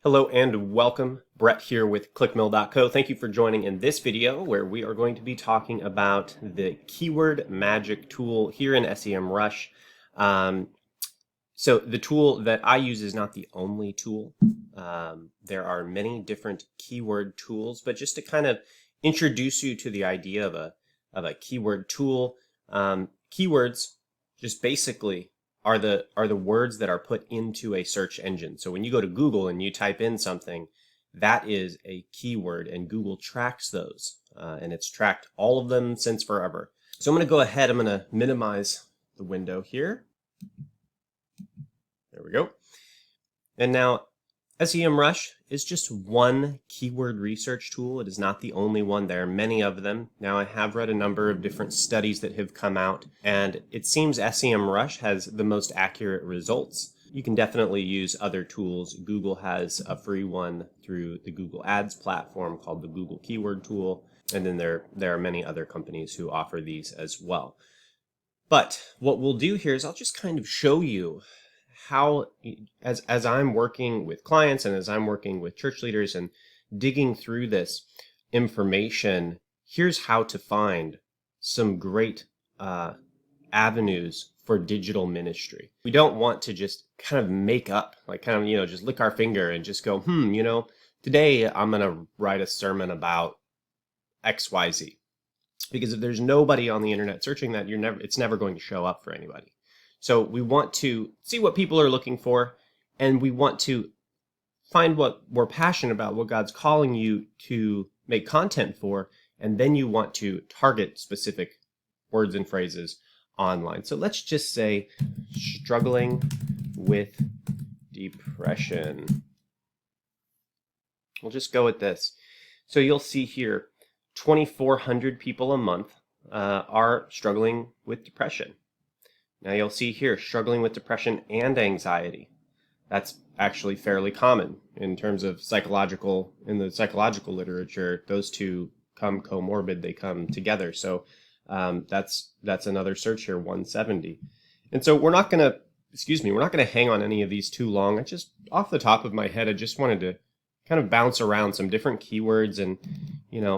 Hello and welcome. Brett here with Clickmill.co. Thank you for joining in this video where we are going to be talking about the keyword magic tool here in SEMrush. So the tool that I use is not the only tool. There are many different keyword tools, but just to kind of introduce you to the idea of a keyword tool, keywords just basically are the words that are put into a search engine. So when you go to Google and you type in something, that is a keyword, and Google tracks those, and it's tracked all of them since forever. So I'm going to go ahead. I'm going to minimize the window here. There we go. And now SEMrush is just one keyword research tool. It is not the only one. There are many of them. Now, I have read a number of different studies that have come out, and it seems SEMrush has the most accurate results. You can definitely use other tools. Google has a free one through the Google Ads platform called the Google Keyword Tool, and then there are many other companies who offer these as well. But what we'll do here is I'll just kind of show you how, as I'm working with clients and as I'm working with church leaders and digging through this information, here's how to find some great avenues for digital ministry. We don't want to just kind of make up, like kind of, just lick our finger and just go, today I'm going to write a sermon about XYZ. Because if there's nobody on the internet searching that, it's never going to show up for anybody. So we want to see what people are looking for, and we want to find what we're passionate about, what God's calling you to make content for, and then you want to target specific words and phrases online. So let's just say struggling with depression. We'll just go with this. So you'll see here 2,400 people a month are struggling with depression. Now you'll see here, struggling with depression and anxiety. That's actually fairly common in terms of in the psychological literature. Those two come comorbid, they come together. So that's another search here, 170. And so we're not going to hang on any of these too long. Off the top of my head, I just wanted to kind of bounce around some different keywords and,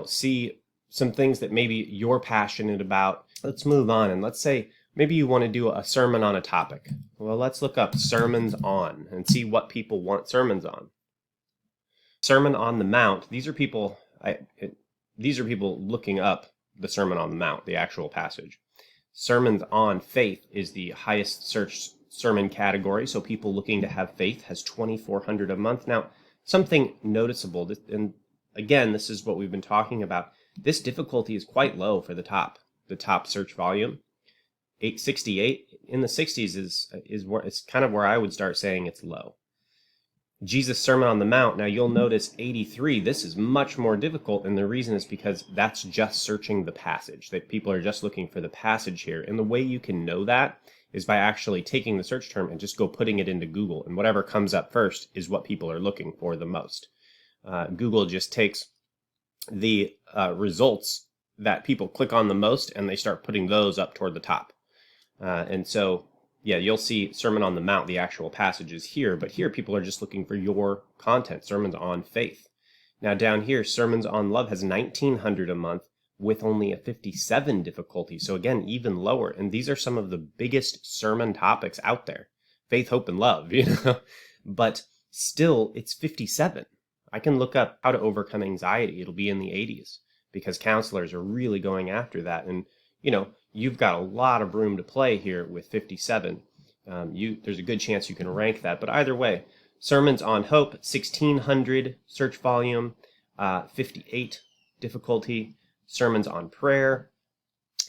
see some things that maybe you're passionate about. Let's move on, and let's say maybe you want to do a sermon on a topic. Well, let's look up sermons on and see what people want sermons on. Sermon on the Mount. These are people looking up the Sermon on the Mount, the actual passage. Sermons on faith is the highest searched sermon category. So people looking to have faith has 2,400 a month. Now, something noticeable, and again, this is what we've been talking about. This difficulty is quite low for the top search volume. 868 in the 60s is where it's kind of where I would start saying it's low. Jesus' Sermon on the Mount. Now you'll notice 83. This is much more difficult, and the reason is because that's just searching the passage. That people are just looking for the passage here, and the way you can know that is by actually taking the search term and just go putting it into Google, and whatever comes up first is what people are looking for the most. Google just takes the results that people click on the most, and they start putting those up toward the top. And so, you'll see Sermon on the Mount, the actual passages here, but here people are just looking for your content, sermons on faith. Now down here, sermons on love has 1,900 a month with only a 57 difficulty. So again, even lower. And these are some of the biggest sermon topics out there. Faith, hope, and love, But still, it's 57. I can look up how to overcome anxiety. It'll be in the 80s because counselors are really going after that. And, you've got a lot of room to play here with 57. There's a good chance you can rank that. But either way, sermons on hope, 1,600 search volume, 58 difficulty. Sermons on prayer,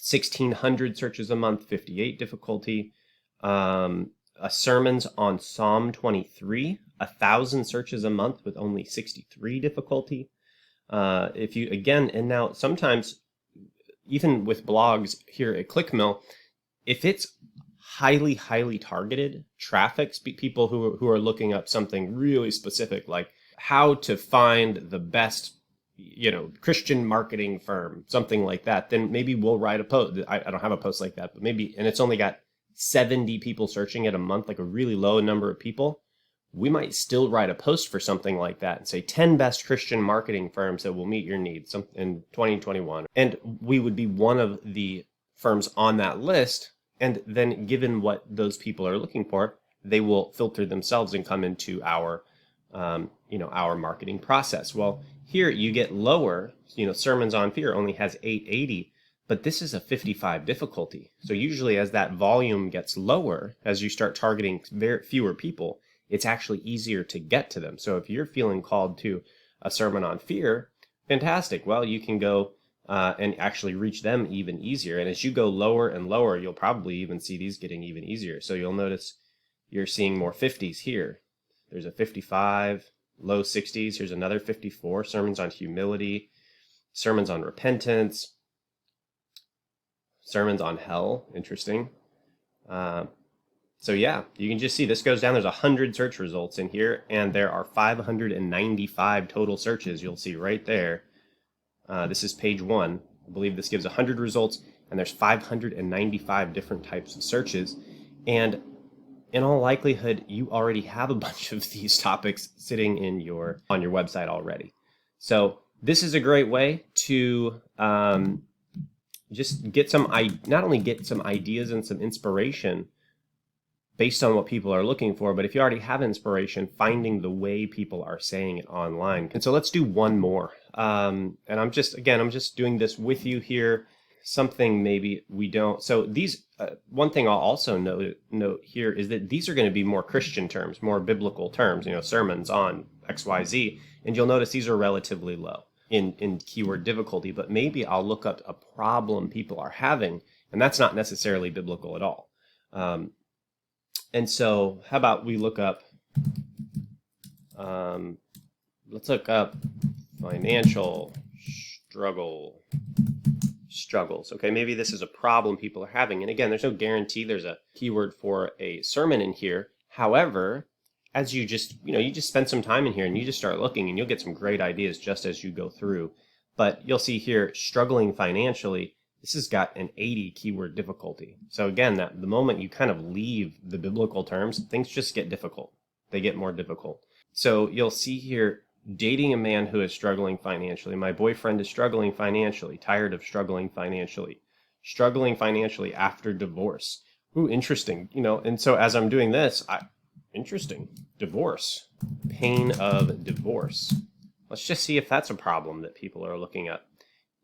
1,600 searches a month, 58 difficulty. Sermons on Psalm 23, 1,000 searches a month with only 63 difficulty. And now sometimes, even with blogs here at Clickmill, if it's highly, highly targeted traffic, people who are looking up something really specific, like how to find the best, Christian marketing firm, something like that, then maybe we'll write a post. I don't have a post like that, but maybe, and it's only got 70 people searching it a month, like a really low number of people. we might still write a post for something like that and say 10 best Christian marketing firms that will meet your needs in 2021. And we would be one of the firms on that list. And then given what those people are looking for, they will filter themselves and come into our marketing process. Well, here you get lower, Sermons on Fear only has 880, but this is a 55 difficulty. So usually as that volume gets lower, as you start targeting fewer people, it's actually easier to get to them. So if you're feeling called to a sermon on fear, fantastic. Well, you can go and actually reach them even easier. And as you go lower and lower, you'll probably even see these getting even easier. So you'll notice you're seeing more 50s here. There's a 55, low 60s. Here's another 54, sermons on humility, sermons on repentance, sermons on hell. Interesting. So yeah, you can just see this goes down. There's 100 search results in here, and there are 595 total searches. You'll see right there. This is page 1. I believe this gives 100 results, and there's 595 different types of searches. And in all likelihood, you already have a bunch of these topics sitting on your website already. So this is a great way to just not only get some ideas and some inspiration based on what people are looking for, but if you already have inspiration, finding the way people are saying it online. And so let's do one more. And I'm just doing this with you here. Something maybe we don't. So these, one thing I'll also note here is that these are going to be more Christian terms, more biblical terms, sermons on XYZ. And you'll notice these are relatively low in keyword difficulty, but maybe I'll look up a problem people are having, and that's not necessarily biblical at all. And so how about we look up, let's look up financial struggles. Okay, maybe this is a problem people are having. And again, there's no guarantee there's a keyword for a sermon in here. However, as you just spend some time in here and you just start looking, and you'll get some great ideas just as you go through. But you'll see here, struggling financially, this has got an 80 keyword difficulty. So again, the moment you kind of leave the biblical terms, things just get difficult. They get more difficult. So you'll see here, dating a man who is struggling financially. My boyfriend is struggling financially, tired of struggling financially after divorce. Ooh, interesting. And so as I'm doing this, interesting. Divorce. Pain of divorce. Let's just see if that's a problem that people are looking at.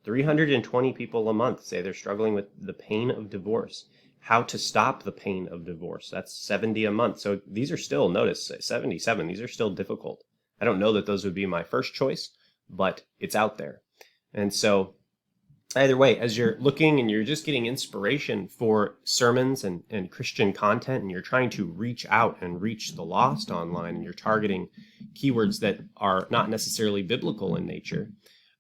320 people a month say they're struggling with the pain of divorce. How to stop the pain of divorce. That's 70 a month. So these are still, notice, 77. These are still difficult. I don't know that those would be my first choice, but it's out there. And so either way, as you're looking and you're just getting inspiration for sermons and Christian content, and you're trying to reach out and reach the lost online, and you're targeting keywords that are not necessarily biblical in nature,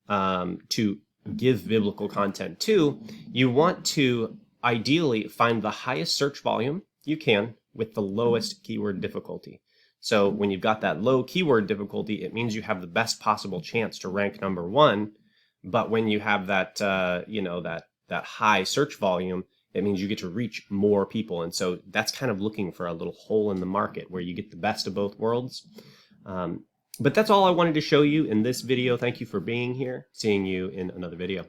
to give biblical content to, you want to ideally find the highest search volume you can with the lowest keyword difficulty. So when you've got that low keyword difficulty, it means you have the best possible chance to rank number 1. But when you have that, that high search volume, it means you get to reach more people. And so that's kind of looking for a little hole in the market where you get the best of both worlds. But that's all I wanted to show you in this video. Thank you for being here. Seeing you in another video.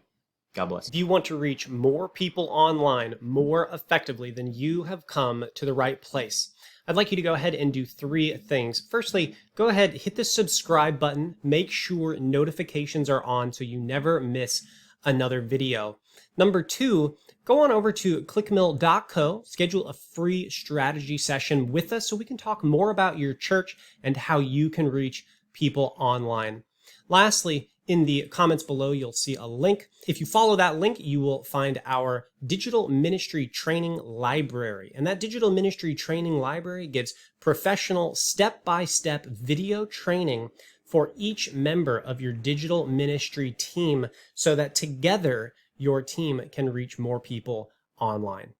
God bless. If you want to reach more people online more effectively, then you have come to the right place. I'd like you to go ahead and do 3 things. Firstly, go ahead, hit the subscribe button. Make sure notifications are on so you never miss another video. Number 2, go on over to clickmill.co, schedule a free strategy session with us so we can talk more about your church and how you can reach people online. Lastly, in the comments below, you'll see a link. If you follow that link, you will find our digital ministry training library. And that digital ministry training library gives professional step-by-step video training for each member of your digital ministry team so that together your team can reach more people online.